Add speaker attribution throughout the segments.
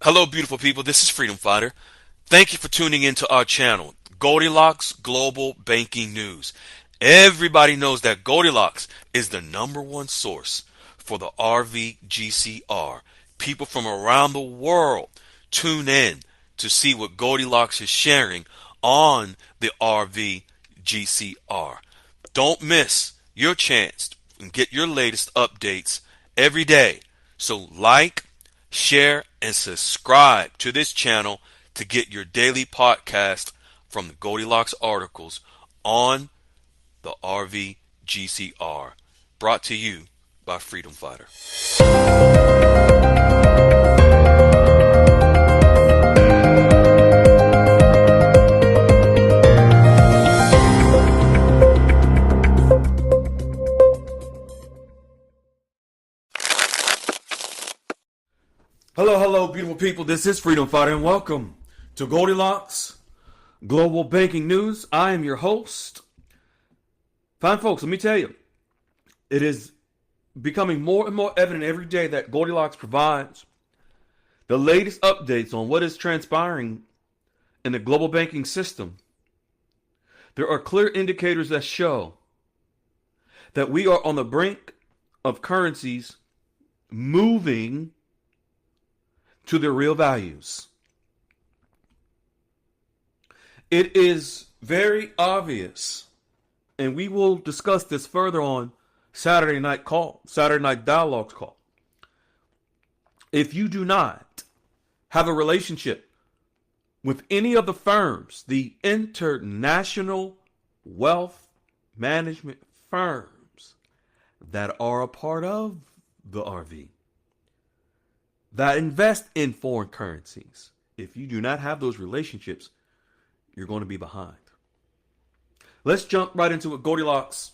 Speaker 1: Hello, beautiful people. This is Freedom Fighter. Thank you for tuning into our channel, Goldilocks Global Banking News. Everybody knows that Goldilocks is the #1 source for the RVGCR. People from around the world tune in to see what Goldilocks is sharing on the RVGCR. Don't miss your chance and get your latest updates every day. So like, share, and subscribe to this channel to get your daily podcast from the Goldilocks articles on the RVGCR. Brought to you by Freedom Fighter. Hello, beautiful people. This is Freedom Fighter, and welcome to Goldilocks Global Banking News. I am your host. Fine folks, let me tell you, it is becoming more and more evident every day that Goldilocks provides the latest updates on what is transpiring in the global banking system. There are clear indicators that show that we are on the brink of currencies moving to their real values. It is very obvious, and we will discuss this further on Saturday Night Dialogues call. If you do not have a relationship with any of the firms, the international wealth management firms that are a part of the RV, that invest in foreign currencies, if you do not have those relationships, you're going to be behind. Let's jump right into what Goldilocks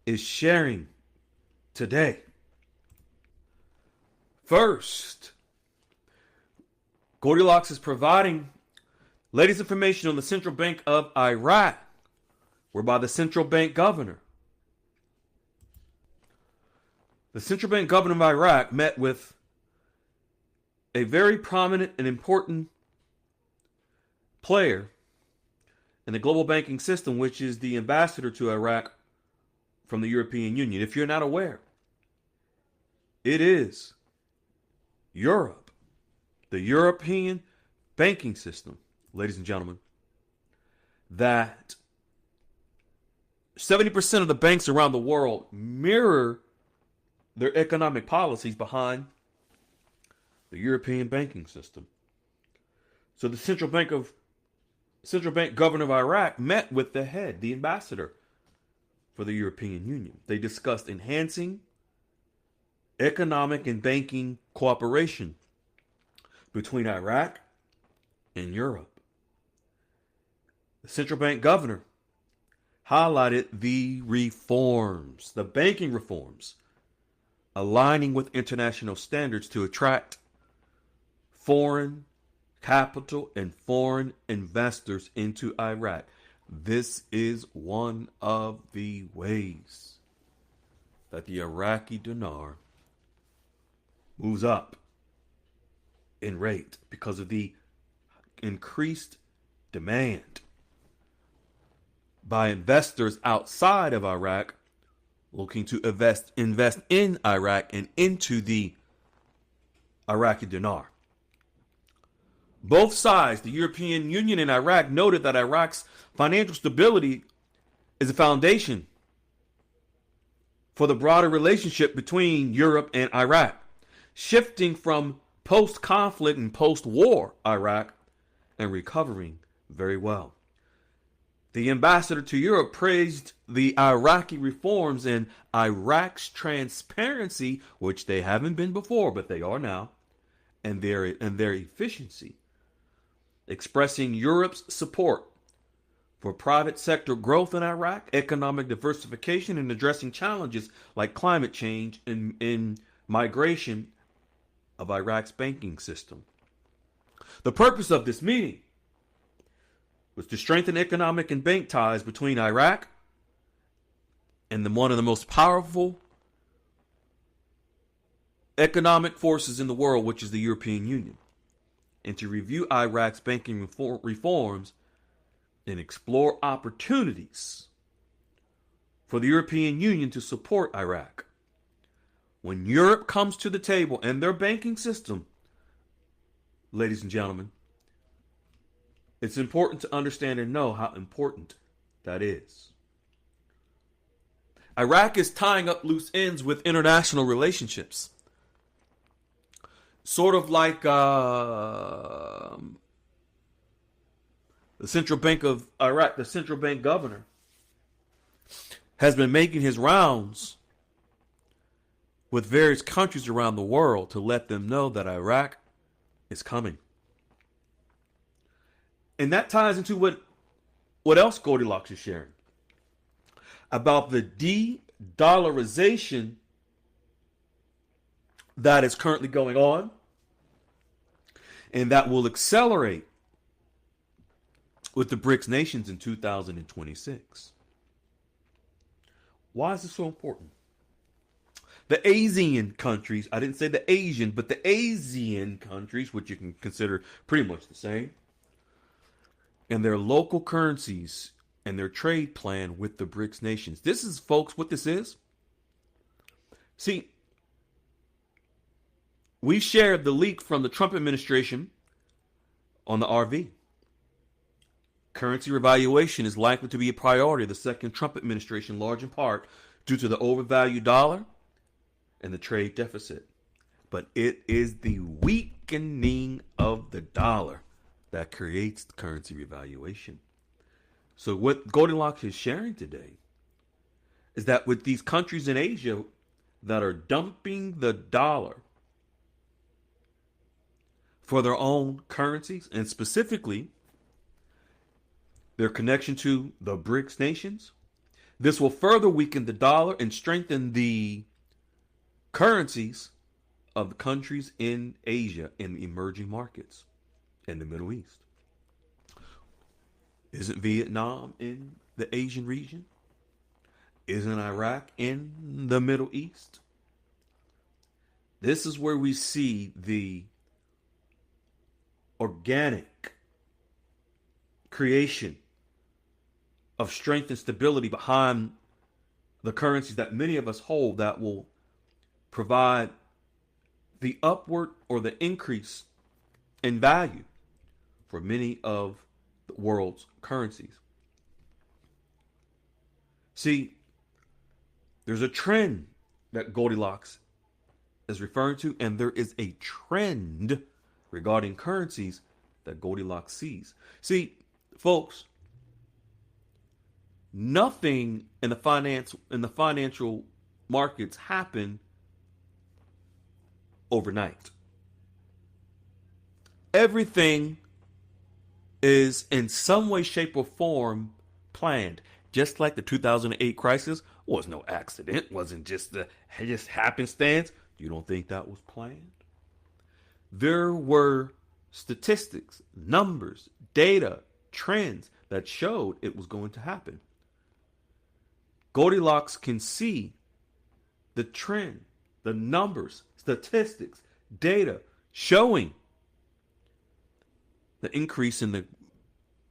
Speaker 1: is sharing today. First, Goldilocks is providing latest information on the Central Bank of Iraq, whereby the central bank governor, of Iraq met with a very prominent and important player in the global banking system, which is the ambassador to Iraq from the European Union. If you're not aware, it is Europe, the European banking system, ladies and gentlemen, that 70% of the banks around the world mirror their economic policies behind the European banking system. So the central bank governor of Iraq met with the ambassador for the European Union. They discussed enhancing economic and banking cooperation between Iraq and Europe. The central bank governor highlighted the banking reforms, aligning with international standards to attract foreign capital and foreign investors into Iraq. This is one of the ways that the Iraqi dinar moves up in rate because of the increased demand by investors outside of Iraq looking to invest in Iraq and into the Iraqi dinar. Both sides, the European Union and Iraq, noted that Iraq's financial stability is a foundation for the broader relationship between Europe and Iraq, shifting from post-conflict and post-war Iraq and recovering very well. The ambassador to Europe praised the Iraqi reforms and Iraq's transparency, which they haven't been before, but they are now, and their efficiency, expressing Europe's support for private sector growth in Iraq, economic diversification, and addressing challenges like climate change and migration of Iraq's banking system. The purpose of this meeting was to strengthen economic and bank ties between Iraq and one of the most powerful economic forces in the world, which is the European Union. and to review Iraq's banking reforms and explore opportunities for the European Union to support Iraq. When Europe comes to the table and their banking system, ladies and gentlemen, it's important to understand and know how important that is. Iraq is tying up loose ends with international relationships. Sort of like the Central Bank of Iraq, the central bank governor, has been making his rounds with various countries around the world to let them know that Iraq is coming. And that ties into what else Goldilocks is sharing about the de-dollarization that is currently going on, and that will accelerate with the BRICS nations in 2026. Why is this so important? The ASEAN countries, I didn't say the Asian, but the ASEAN countries, which you can consider pretty much the same, and their local currencies and their trade plan with the BRICS nations. This is, folks, what this is. See, we shared the leak from the Trump administration on the RV. Currency revaluation is likely to be a priority of the second Trump administration, large in part due to the overvalued dollar and the trade deficit. But it is the weakening of the dollar that creates the currency revaluation. So what Goldilocks is sharing today is that with these countries in Asia that are dumping the dollar for their own currencies, and specifically their connection to the BRICS nations, this will further weaken the dollar and strengthen the currencies of the countries in Asia and the emerging markets in the Middle East. Isn't Vietnam in the Asian region? Isn't Iraq in the Middle East? This is where we see the organic creation of strength and stability behind the currencies that many of us hold, that will provide the upward or the increase in value for many of the world's currencies. See, there's a trend that Goldilocks is referring to, and there is a trend regarding currencies that Goldilocks sees. See, folks, nothing in the financial markets happen overnight. Everything is in some way, shape, or form planned. Just like the 2008 crisis was no accident, wasn't just happenstance. You don't think that was planned? There were statistics, numbers, data, trends that showed it was going to happen. Goldilocks can see the trend, the numbers, statistics, data showing the increase in the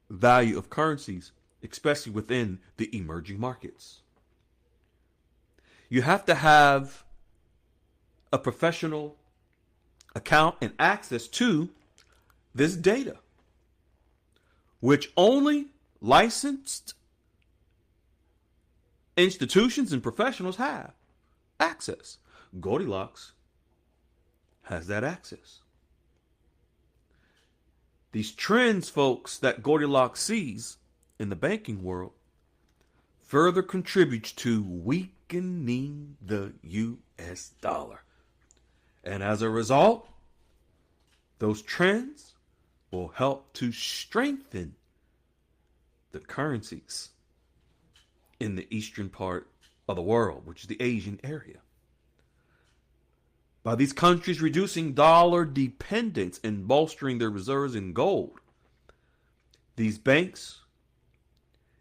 Speaker 1: value of currencies, especially within the emerging markets. You have to have a professional account and access to this data, which only licensed institutions and professionals have access. Goldilocks has that access. These trends, folks, that Goldilocks sees in the banking world further contributes to weakening the U.S. dollar. And as a result, those trends will help to strengthen the currencies in the eastern part of the world, which is the Asian area. By these countries reducing dollar dependence and bolstering their reserves in gold, these banks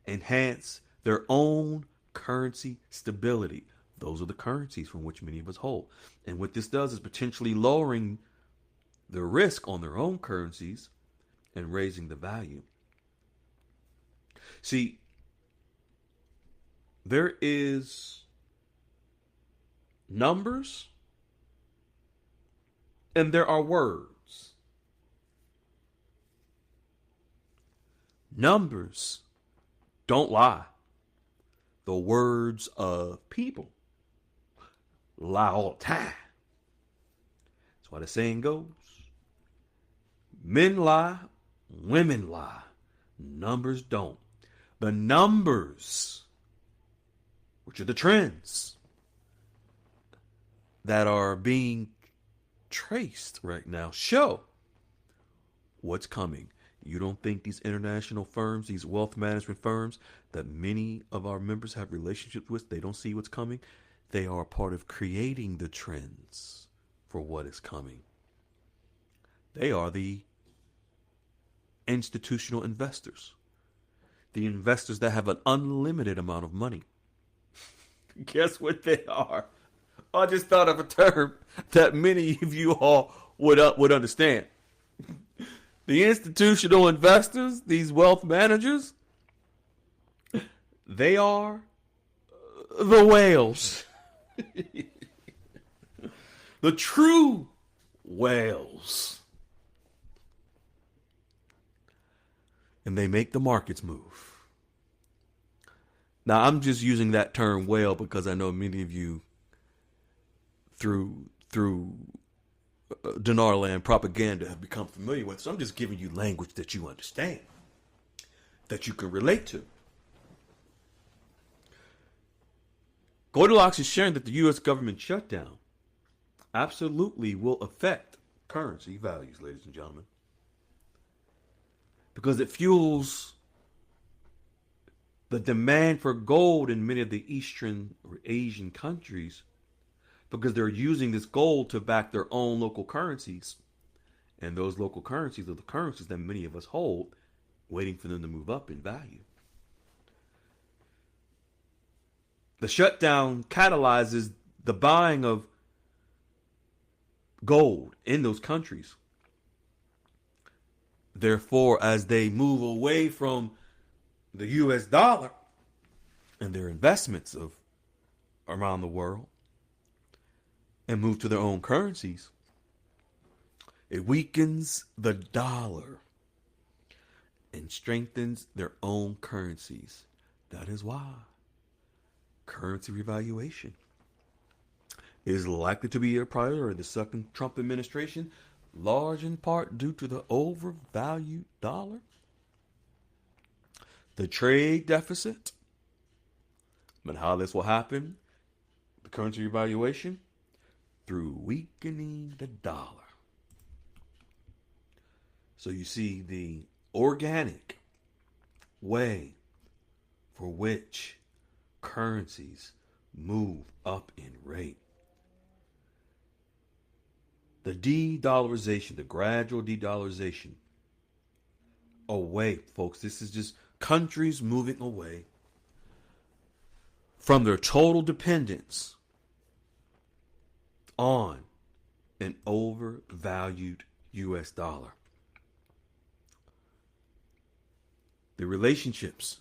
Speaker 1: enhance their own currency stability. Those are the currencies from which many of us hold. And what this does is potentially lowering the risk on their own currencies and raising the value. See, there is numbers and there are words. Numbers don't lie. The words of people lie all the time. That's why the saying goes, men lie, women lie, numbers don't. The numbers, which are the trends that are being traced right now, show what's coming. You don't think these international firms, these wealth management firms that many of our members have relationships with, they don't see what's coming? They are a part of creating the trends for what is coming. They are the institutional investors. The investors that have an unlimited amount of money. Guess what they are? I just thought of a term that many of you all would understand. The institutional investors, these wealth managers, they are the whales. The true whales. And they make the markets move. Now, I'm just using that term whale because I know many of you through DINAR land propaganda have become familiar with. So I'm just giving you language that you understand, that you can relate to. Goldilocks is sharing that the U.S. government shutdown absolutely will affect currency values, ladies and gentlemen, because it fuels the demand for gold in many of the Eastern or Asian countries, because they're using this gold to back their own local currencies. And those local currencies are the currencies that many of us hold, waiting for them to move up in value. The shutdown catalyzes the buying of gold in those countries. Therefore, as they move away from the U.S. dollar and their investments of around the world and move to their own currencies, it weakens the dollar and strengthens their own currencies. That is why currency revaluation is likely to be a priority of the second Trump administration, large in part due to the overvalued dollar, the trade deficit. But how this will happen, the currency revaluation, through weakening the dollar. So you see the organic way for which currencies move up in rate. The de-dollarization, the gradual de-dollarization away, folks. This is just countries moving away from their total dependence on an overvalued U.S. dollar. The relationships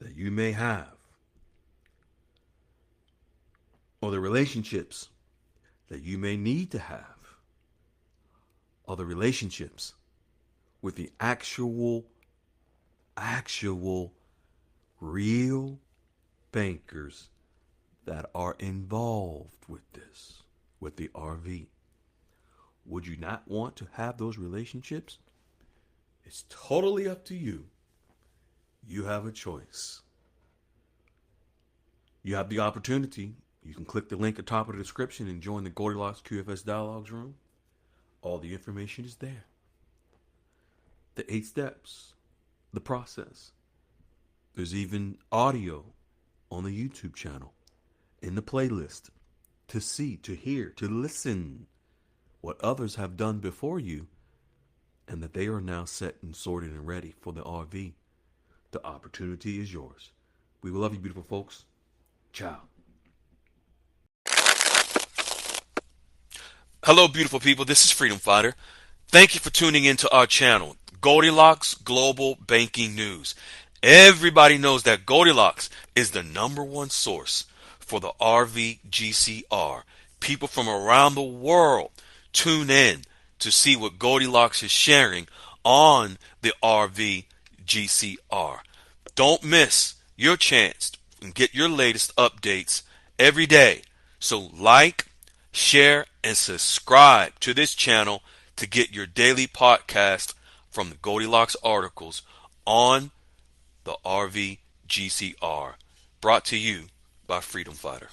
Speaker 1: that you may have, or the relationships that you may need to have, are the relationships with the actual real bankers that are involved with this, with the RV. Would you not want to have those relationships? It's totally up to you. You have a choice. You have the opportunity. You can click the link at the top of the description and join the Goldilocks QFS Dialogues room. All the information is there. The 8 steps, the process. There's even audio on the YouTube channel, in the playlist, to see, to hear, to listen what others have done before you, and that they are now set and sorted and ready for the RV. The opportunity is yours. We will love you, beautiful folks. Ciao. Hello, beautiful people. This is Freedom Fighter. Thank you for tuning into our channel, Goldilocks Global Banking News. Everybody knows that Goldilocks is the #1 source for the RVGCR. People from around the world tune in to see what Goldilocks is sharing on the RVGCR. Don't miss your chance and get your latest updates every day. So like, share, and subscribe to this channel to get your daily podcast from the Goldilocks articles on the RVGCR. Brought to you by Freedom Fighter.